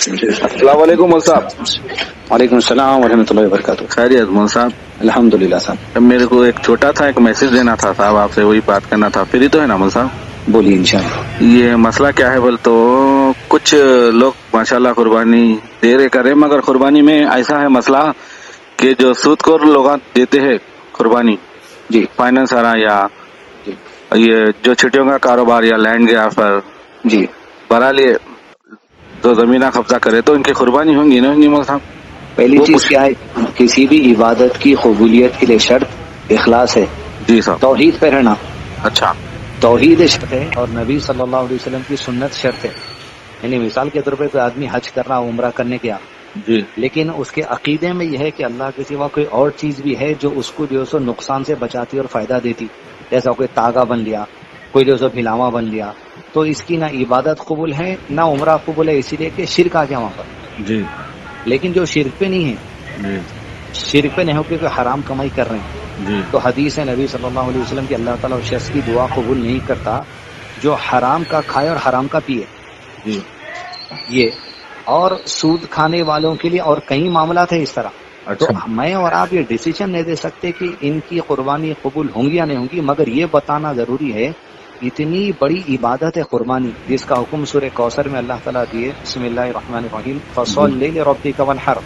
السلام علیکم مول صاحب. وعلیکم السلام ورحمۃ اللہ وبرکاتہ. خیریت مول صاحب؟ الحمد للہ صاحب. میرے کو ایک چھوٹا تھا ایک میسج دینا تھا صاحب، آپ سے وہی بات کرنا تھا. فری تو ہے نا مول صاحب؟ بولیے انشاءاللہ. یہ مسئلہ کیا ہے بول تو کچھ لوگ ماشاءاللہ قربانی دے رہے کرے، مگر قربانی میں ایسا ہے مسئلہ کہ جو سود خور لوگ دیتے ہیں قربانی، جی فائننس آ یا جی یہ جو چھٹیوں کا کاروبار یا لینڈ کے آفر جی برا لیے تو زمینہ قبضہ کرے تو ان کی قربانی ہوں گی نا مول صاحب؟ پہلی وہ چیز کیا ہے، کسی بھی عبادت کی قبولیت کے لیے شرط اخلاص ہے، جی صاحب. توحید پہ رہنا. اچھا توحید شرط ہے اور نبی صلی اللہ علیہ وسلم کی سنت شرط ہے. یعنی مثال کے طور پہ کوئی آدمی حج کرنا عمرہ کرنے گیا، جی لیکن اس کے عقیدے میں یہ ہے کہ اللہ کے سوا کوئی اور چیز بھی ہے جو اس کو جو ہے سو نقصان سے بچاتی اور فائدہ دیتی، جیسا کوئی تاگا بن لیا، کوئی جو ہے سو بھلاواں بن لیا، تو اس کی نہ عبادت قبول ہے نہ عمرہ قبول ہے، اسی لیے کہ شرک آ گیا وہاں پر. جی لیکن جو شرک پہ نہیں ہے، جی شرک پہ نہیں ہو کہ کوئی حرام کمائی کر رہے ہیں، جی تو حدیث ہے نبی صلی اللہ علیہ وسلم کی اللہ تعالیٰ اس شخص کی دعا قبول نہیں کرتا جو حرام کا کھائے اور حرام کا پیے. جی یہ اور سود کھانے والوں کے لیے اور کئی معاملات ہیں اس طرح. تو اچھا میں اور آپ یہ ڈیسیجن نہیں دے سکتے کہ ان کی قربانی قبول ہوں گی یا نہیں ہوں گی، مگر یہ بتانا ضروری ہے اتنی بڑی عبادت ہے قربانی، جس کا حکم سورہ کوثر میں اللہ تعالیٰ دیے، بسم اللہ الرحمن الرحیم، فصلی لربک وانحر،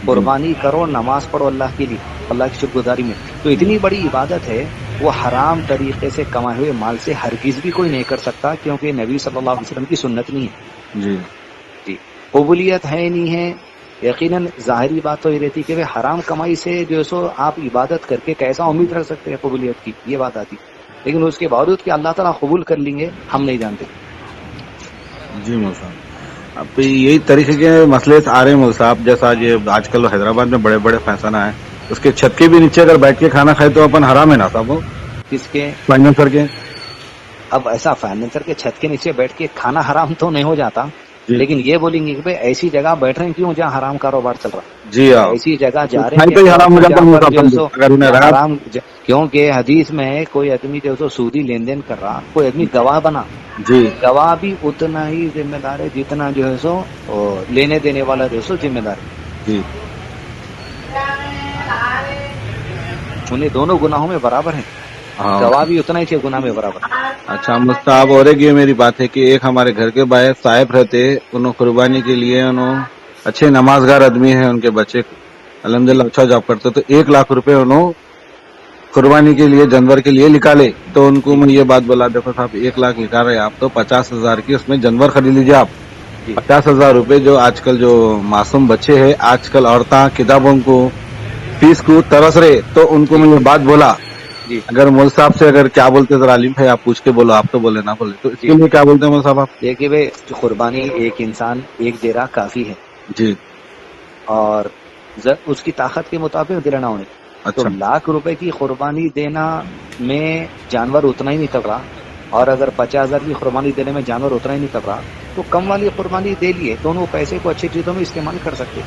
قربانی کرو، نماز پڑھو اللہ کے لیے، اللہ کی شکر گزاری میں. تو اتنی بڑی عبادت ہے، وہ حرام طریقے سے کمائے ہوئے مال سے ہرگز بھی کوئی نہیں کر سکتا، کیونکہ نبی صلی اللہ علیہ وسلم کی سنت نہیں ہے. جی جی قبولیت ہے نہیں ہے، یقیناً ظاہری بات تو یہ رہتی کہ حرام کمائی سے جو ہے سو آپ عبادت کر کے کیسا امید رکھ سکتے ہیں قبولیت کی، یہ بات آتی. لیکن اس کے باوجود کہ اللہ تعالیٰ قبول کر لیں گے ہم نہیں جانتے. جی مول صاحب، اب یہی طریقے کے مسئلے آ رہے ہیں مول صاحب. جیسا یہ آج کل حیدرآباد میں بڑے بڑے فیشن آئے، اس کے چھت کے بھی نیچے اگر بیٹھ کے کھانا کھائے تو اپن حرام ہے نا صاحب؟ وہ کس کے؟ فائننسر کے. اب ایسا فائنینسر کے چھت کے نیچے بیٹھ کے کھانا حرام تو نہیں ہو جاتا، جی لیکن یہ بولیں گے کہ بھائی ایسی جگہ بیٹھ رہے ہیں کیوں جہاں حرام کاروبار چل رہا ہے، جی ہاں، ایسی جگہ جا رہے کھائی ہیں تو ہی حرام ہو کہ جاتا جہاں مول پر صاحب، جو ہے سو اگر انہیں رہا. حرام کیونکہ حدیث میں ہے کوئی آدمی جو ہے سو سودی لین دین کر رہا، کوئی آدمی گواہ بنا، جی گواہ بھی اتنا ہی ذمہ دار ہے جتنا جو ہے سو لینے دینے والا جو ہے سو ذمہ دار ہے. جی انہیں دونوں گناہوں میں برابر ہیں، ہاں. گواہ بھی اتنا ہی چھ گناہ میں برابر. اچھا مول صاحب، اور ایک یہ میری بات ہے کہ ایک ہمارے گھر کے باہر صاحب رہتے، انہوں قربانی کے لیے انہوں اچھے نمازگار آدمی ہیں، ان کے بچے الحمدللہ اچھا جاب کرتے، تو 1,00,000 روپے انہوں قربانی کے لیے جانور کے لیے نکالے. تو ان کو میں یہ بات بولا، دیکھو صاحب 1,00,000 نکال رہے آپ تو 50,000 کی اس میں جانور خرید لیجیے آپ. جی 50,000 روپے جو آج کل جو معصوم بچے ہیں، آج کل عورتیں کتابوں کو فیس کو ترس رہے، تو ان کو جی میں یہ بات بولا. جی اگر مول صاحب سے اگر کیا بولتے ذرا علیم بھائی آپ پوچھ کے بولو، آپ تو بولے نہ بولے، تو اس جی کے لیے کیا بولتے ہیں مول صاحب آپ؟ دیکھیے بھائی قربانی ایک انسان ایک دے رہا کافی ہے، جی اور اس کی طاقت کے مطابق دینا انہیں. تو اچھا 1,00,000 روپے کی قربانی دینا میں جانور اتنا ہی نہیں تب رہا، اور اگر 50,000 کی قربانی دینے میں جانور اتنا ہی نہیں تب رہا، تو کم والی قربانی دے لیے تو انہوں پیسے کو اچھی چیزوں میں استعمال کر سکتے.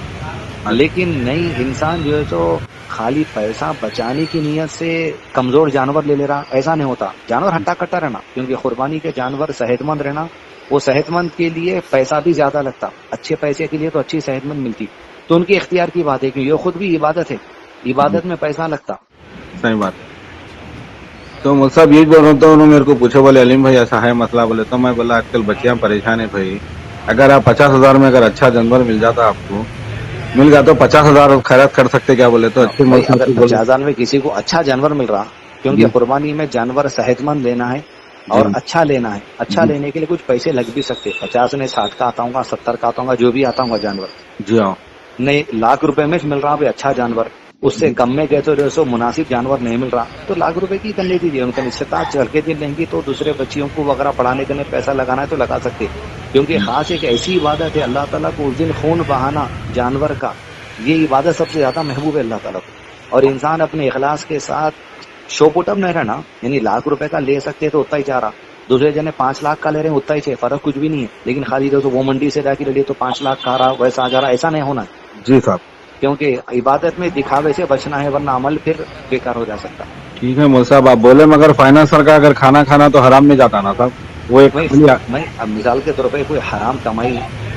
لیکن نہیں، انسان جو ہے تو خالی پیسہ بچانے کی نیت سے کمزور جانور لے لے رہا، ایسا نہیں ہوتا. جانور ہٹا کٹا رہنا، کیونکہ قربانی کے جانور صحت مند رہنا، وہ صحت مند کے لیے پیسہ بھی زیادہ لگتا، اچھے پیسے کے لیے تو اچھی صحت مند ملتی. تو ان کی اختیار کی بات ہے کہ یہ خود بھی عبادت ہے، عبادت میں پیسہ لگتا. صحیح بات. تو مول صاحب یہی بول رہا ہوں، تو انہوں میرے کو پوچھے، بولے علیم بھائی ایسا ہے مسئلہ، بولے تو میں بولا آج کل بچیاں پریشان ہیں بھائی، اگر آپ 50,000 میں اگر اچھا جانور مل جاتا آپ کو، مل گیا تو 50,000 خیرات کر سکتے کیا؟ بولے تو اچھے مول بھائی صاحب اگر کو بولے. 50,000 میں کسی کو اچھا جانور مل رہا، کیونکہ جی قربانی میں جانور صحت مند لینا ہے جی اور اچھا لینا ہے، اچھا جی لینے کے لیے کچھ پیسے لگ بھی سکتے. 50 میں 60 کا آتا ہوں گا، 70 کا آتا ہوں گا، جو بھی آتا ہوں گا جانور. جی ہاں. نہیں 1,00,000 روپے میں مل رہا بھائی اچھا جانور، اس سے کم میں گئے تو جو سو مناسب جانور نہیں مل رہا، تو 1,00,000 روپے کی کر لے دیجیے. ان کا استطاعت چل کے دن لیں گی تو دوسرے بچیوں کو وغیرہ پڑھانے کے لیے پیسہ لگانا ہے تو لگا سکتے. کیونکہ خاص ایک ایسی عبادت ہے اللہ تعالیٰ کو اس دن خون بہانا جانور کا، یہ عبادت سب سے زیادہ محبوب ہے اللہ تعالیٰ کو. اور انسان اپنے اخلاص کے ساتھ شو پٹ اپ نہیں رہنا، یعنی 1,00,000 روپے کا لے سکتے تو اتنا ہی جا رہا، دوسرے جنے 5,00,000 کا لے رہے ہیں اتنا ہی چاہیے، فرق کچھ بھی نہیں ہے. لیکن خالی جو وہ منڈی سے جا کے لے لیے تو 5,00,000 کا رہا ویسا آ جا رہا، ایسا نہیں ہونا ہے. جی صاحب کیونکہ عبادت میں دکھاوے سے بچنا ہے، ورنہ عمل پھر بیکار ہو جا سکتا. ٹھیک ہے مول صاحب آپ بولے، مگر فائنانسر کا اگر کھانا کھانا تو حرام میں جاتا نا صاحب، وہ ایک میں اب مثال کے طور پہ کوئی حرام کمائی